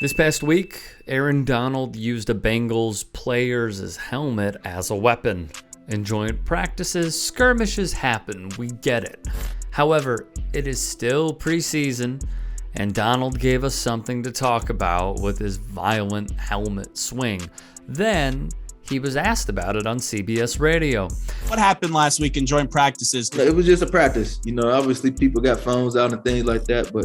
This past week, Aaron Donald used a Bengals player's helmet as a weapon. In joint practices, skirmishes happen, we get it. However, it is still preseason, and Donald gave us something to talk about with his violent helmet swing. Then, he was asked about it on CBS Radio. What happened last week in joint practices? It was just a practice. Obviously people got phones out and things like that, but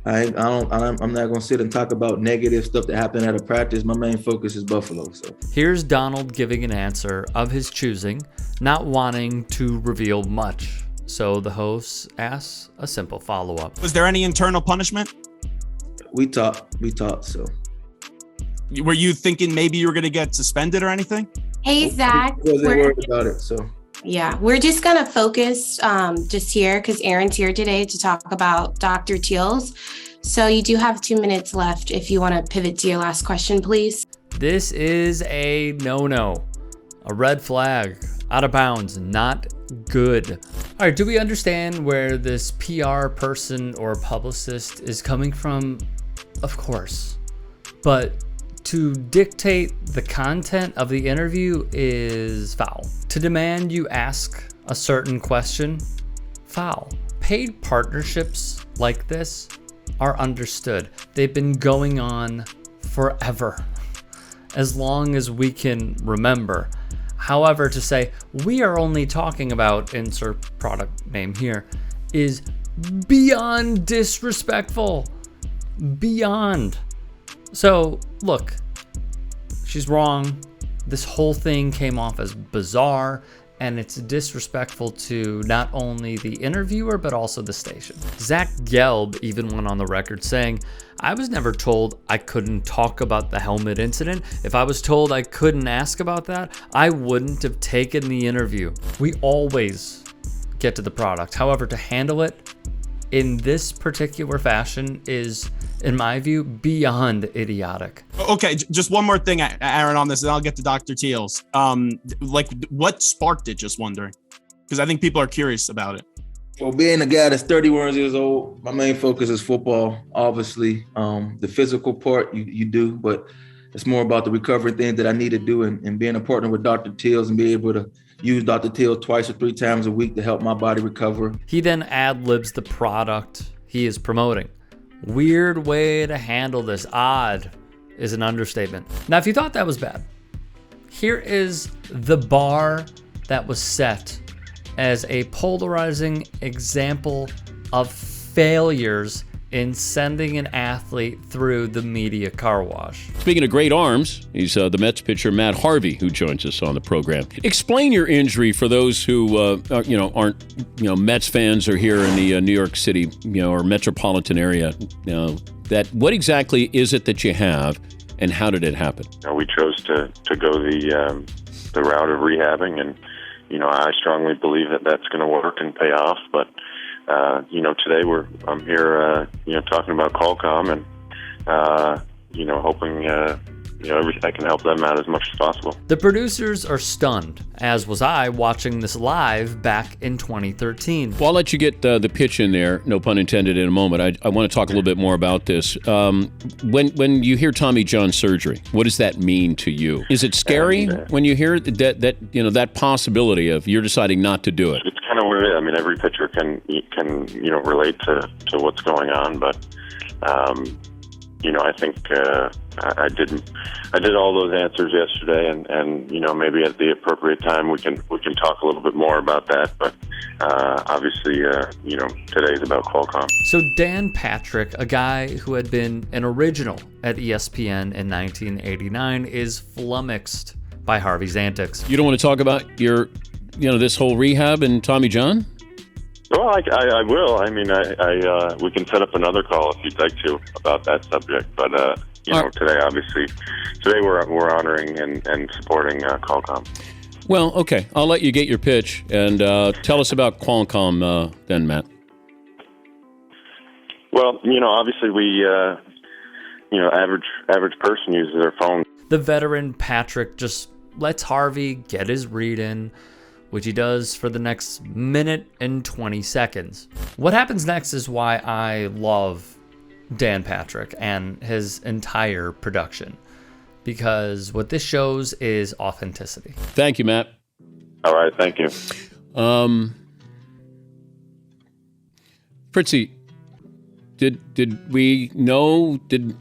I'm not going to sit and talk about negative stuff that happened at a practice. My main focus is Buffalo. So here's Donald giving an answer of his choosing, not wanting to reveal much. So the host asks a simple follow-up. Was there any internal punishment? We talked. So were you thinking maybe you were going to get suspended or anything? Hey, Zach. I wasn't worried about it. So yeah, we're just going to focus just here because Aaron's here today to talk about Dr. Teals. So you do have 2 minutes left if you want to pivot to your last question, please. This is a no-no, a red flag, out of bounds, not good. All right, do we understand where this PR person or publicist is coming from? Of course. But to dictate the content of the interview is foul. To demand you ask a certain question, foul. Paid partnerships like this are understood. They've been going on forever, as long as we can remember. However, to say we are only talking about insert product name here is beyond disrespectful. Beyond. So, look, she's wrong. This whole thing came off as bizarre, and it's disrespectful to not only the interviewer, but also the station. Zach Gelb even went on the record saying, I was never told I couldn't talk about the helmet incident. If I was told I couldn't ask about that, I wouldn't have taken the interview. We always get to the product. However, to handle it in this particular fashion is, in my view, beyond idiotic. Okay, just one more thing, Aaron, on this, and I'll get to Dr. Teals. What sparked it, just wondering? Because I think people are curious about it. Well, being a guy that's 31 years old, my main focus is football, obviously. The physical part you do, but it's more about the recovery thing that I need to do, and being a partner with Dr. Teals and be able to use Dr. Teals 2 or 3 times a week to help my body recover. He then ad-libs the product he is promoting. Weird way to handle this. Odd is an understatement. Now, if you thought that was bad, here is the bar that was set as a polarizing example of failures in sending an athlete through the media car wash. Speaking of great arms, he's the Mets pitcher Matt Harvey, who joins us on the program. Explain your injury for those who aren't Mets fans or here in the New York City or metropolitan area. That what exactly is it that you have, and how did it happen? We chose to go the route of rehabbing, and I strongly believe that that's going to work and pay off. But today I'm here, talking about Qualcomm and, hoping, I can help them out as much as possible. The producers are stunned, as was I watching this live back in 2013. Well, I'll let you get the pitch in there, no pun intended, in a moment. I want to talk a little bit more about this. When you hear Tommy John surgery, what does that mean to you? Is it scary when you hear that possibility of you're deciding not to do it? It's kind of weird. I mean, every pitcher can relate to what's going on, but I think I did all those answers yesterday, and maybe at the appropriate time we can talk a little bit more about that. But obviously, today's about Qualcomm. So Dan Patrick, a guy who had been an original at ESPN in 1989, is flummoxed by Harvey's antics. You don't want to talk about your, this whole rehab and Tommy John? Well, I will. I mean, we can set up another call if you'd like to about that subject. But today we're honoring and supporting Qualcomm. Well, okay. I'll let you get your pitch and tell us about Qualcomm then, Matt. Well, obviously we, average person uses their phone. The veteran Patrick just lets Harvey get his read in, which he does for the next minute and 20 seconds. What happens next is why I love Dan Patrick and his entire production, because what this shows is authenticity. Thank you, Matt. All right, thank you. Fritzy, did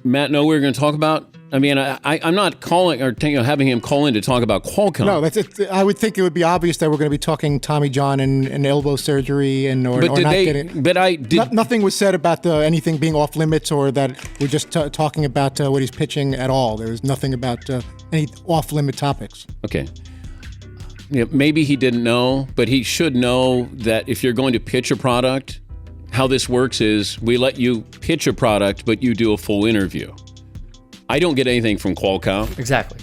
Matt know we were going to talk about? I mean, I'm not calling or having him call in to talk about Qualcomm. No, that's it. I would think it would be obvious that we're going to be talking Tommy John and elbow surgery nothing was said about anything being off limits or that we're just talking about what he's pitching at all. There was nothing about any off limit topics. Okay. Yeah, maybe he didn't know, but he should know that if you're going to pitch a product, how this works is we let you pitch a product, but you do a full interview. I don't get anything from Qualcomm. Exactly.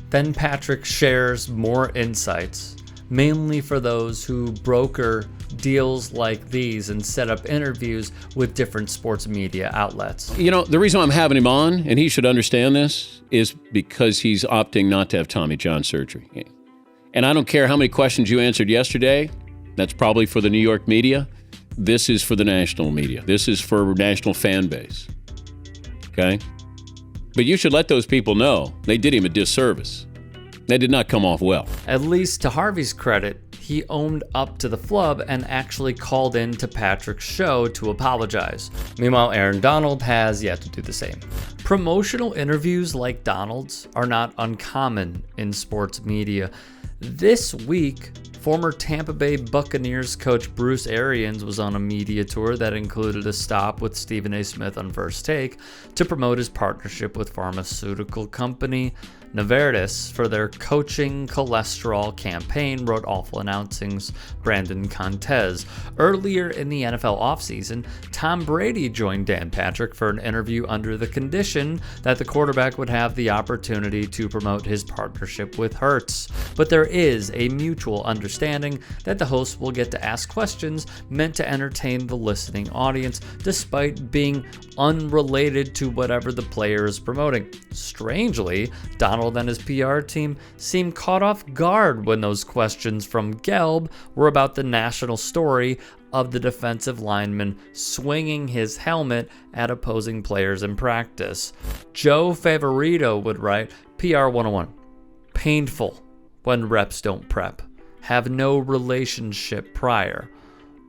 Then Patrick shares more insights, mainly for those who broker deals like these and set up interviews with different sports media outlets. You know, the reason I'm having him on, and he should understand this, is because he's opting not to have Tommy John surgery. And I don't care how many questions you answered yesterday. That's probably for the New York media. This is for the national media. This is for national fan base. Okay? But you should let those people know they did him a disservice. They did not come off well. At least to Harvey's credit, he owned up to the flub and actually called in to Patrick's show to apologize. Meanwhile, Aaron Donald has yet to do the same. Promotional interviews like Donald's are not uncommon in sports media. This week, former Tampa Bay Buccaneers coach Bruce Arians was on a media tour that included a stop with Stephen A. Smith on First Take to promote his partnership with pharmaceutical company Novartis for their coaching cholesterol campaign, wrote Awful Announcing's Brandon Contes. Earlier in the NFL offseason, Tom Brady joined Dan Patrick for an interview under the condition that the quarterback would have the opportunity to promote his partnership with Hertz. But there is a mutual understanding that the host will get to ask questions meant to entertain the listening audience, despite being unrelated to whatever the player is promoting. Strangely, Donald and his PR team seemed caught off guard when those questions from Gelb were about the national story of the defensive lineman swinging his helmet at opposing players in practice. Joe Favorito would write, PR 101, painful when reps don't prep, have no relationship prior,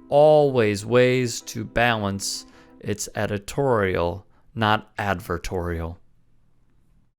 always ways to balance. It's editorial, not advertorial.